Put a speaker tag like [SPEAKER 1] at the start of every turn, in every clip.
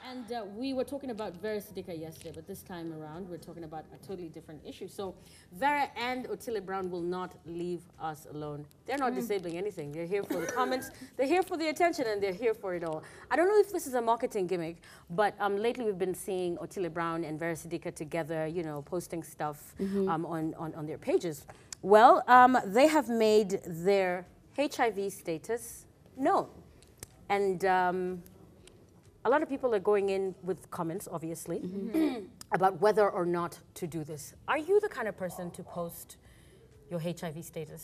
[SPEAKER 1] And we were talking about Vera Sidika yesterday, but this time around we're talking about a totally different issue. So Vera and Otile Brown will not leave us alone. They're not disabling anything. They're here for the comments, they're here for the attention, and they're here for it all. I don't know if this is a marketing gimmick, but lately we've been seeing Otile Brown and Vera Sidika together, you know, posting stuff on their pages. Well, they have made their HIV status known. And a lot of people are going in with comments, obviously, about whether or not to do this. Are you the kind of person to post your HIV status?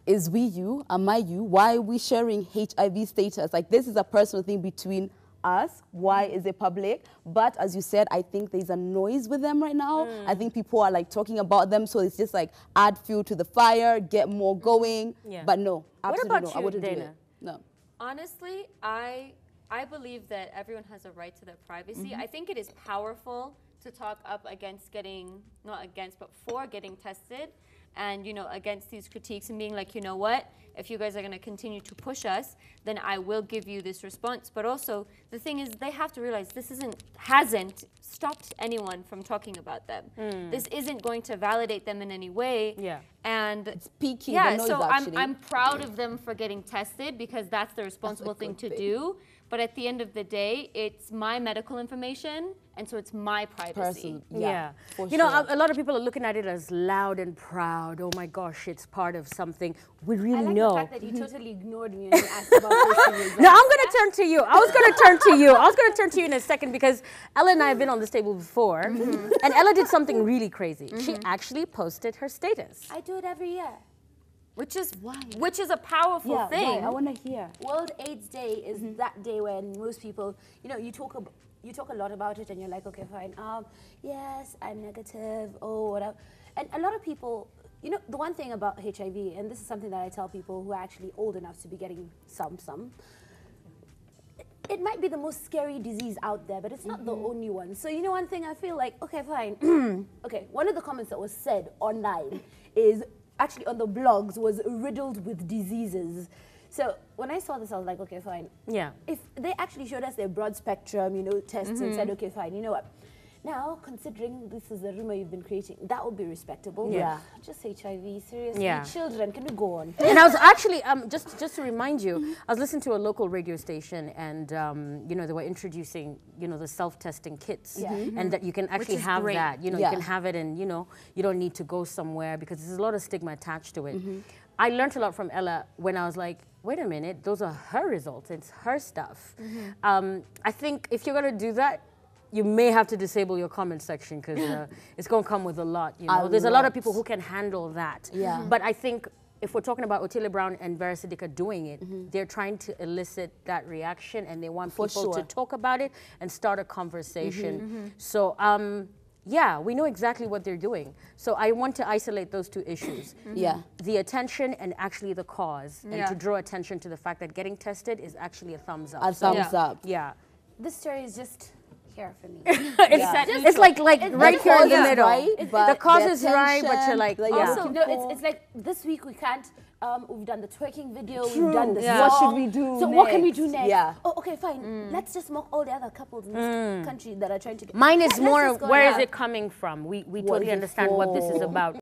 [SPEAKER 2] Is we you? Am I you? Why are we sharing HIV status? Like, this is a personal thing between us. Why is it public? But as you said, I think there's a noise with them right now. I think people are like talking about them, so it's just like add fuel to the fire, get more going. But no, absolutely
[SPEAKER 1] what about
[SPEAKER 2] no.
[SPEAKER 1] you,
[SPEAKER 2] I wouldn't
[SPEAKER 1] Dana?
[SPEAKER 2] do it. No.
[SPEAKER 3] Honestly, I believe that everyone has a right to their privacy. I think it is powerful to talk up against getting, not against, but for getting tested, and, you know, against these critiques and being like, you know what, if you guys are going to continue to push us, then I will give you this response. But also, the thing is, they have to realize this hasn't stopped anyone from talking about them. This isn't going to validate them in any way. And
[SPEAKER 2] it's peaking.
[SPEAKER 3] Yeah, so I'm proud of them for getting tested, because that's the responsible thing to do. But at the end of the day, it's my medical information, and so it's my privacy.
[SPEAKER 1] You know, a lot of people are looking at it as loud and proud. Oh my gosh, it's part of something. We really know.
[SPEAKER 4] I like the fact that you totally ignored me when you asked about posting results.
[SPEAKER 1] No, I'm going to turn to you. I was going to turn to you. I was going to turn to you in a second, because Ella and I have been on this table before, and Ella did something really crazy. She actually posted her status.
[SPEAKER 4] I do it every year.
[SPEAKER 3] Which is a powerful thing.
[SPEAKER 2] Why? I want to hear.
[SPEAKER 4] World AIDS Day is that day when most people, you know, you talk a lot about it, and you're like, okay, fine. Yes, I'm negative. Oh, whatever. And a lot of people, you know, the one thing about HIV, and this is something that I tell people who are actually old enough to be getting some. It might be the most scary disease out there, but it's not the only one. So, you know, one thing I feel like, okay, fine. Okay, one of the comments that was said online is, actually on the blogs, was riddled with diseases. So when I saw this, I was like, okay, fine. If they actually showed us their broad spectrum, you know, tests and said, okay, fine, you know what? Now, considering this is the rumor you've been creating, that would be respectable. Just HIV, seriously. Children, can we go on?
[SPEAKER 1] And I was actually, just to remind you, I was listening to a local radio station, and, you know, they were introducing, you know, the self-testing kits. And that you can actually have that. You know, you can have it, and, you know, you don't need to go somewhere, because there's a lot of stigma attached to it. I learned a lot from Ella when I was like, wait a minute, those are her results. It's her stuff. I think if you're going to do that, you may have to disable your comment section, because it's going to come with a lot. You know, there's a lot of people who can handle that. But I think if we're talking about Otile Brown and Vera Sidika doing it, they're trying to elicit that reaction, and they want people to talk about it and start a conversation. So, yeah, we know exactly what they're doing. So I want to isolate those two issues. The attention and actually the cause, and to draw attention to the fact that getting tested is actually a thumbs up.
[SPEAKER 2] A thumbs up.
[SPEAKER 4] This story is just here for me.
[SPEAKER 1] It's like right here in the middle.
[SPEAKER 2] Right,
[SPEAKER 1] the cause is right, but you're like,
[SPEAKER 4] also, no, it's like this week we can't. We've done the twerking video. We've done the song.
[SPEAKER 2] What should we do
[SPEAKER 4] So
[SPEAKER 2] next?
[SPEAKER 4] what can we do next? Oh, okay, fine. Let's just mock all the other couples in this country that are trying to get.
[SPEAKER 1] Mine is more, where is it coming from? We totally understand what this is about.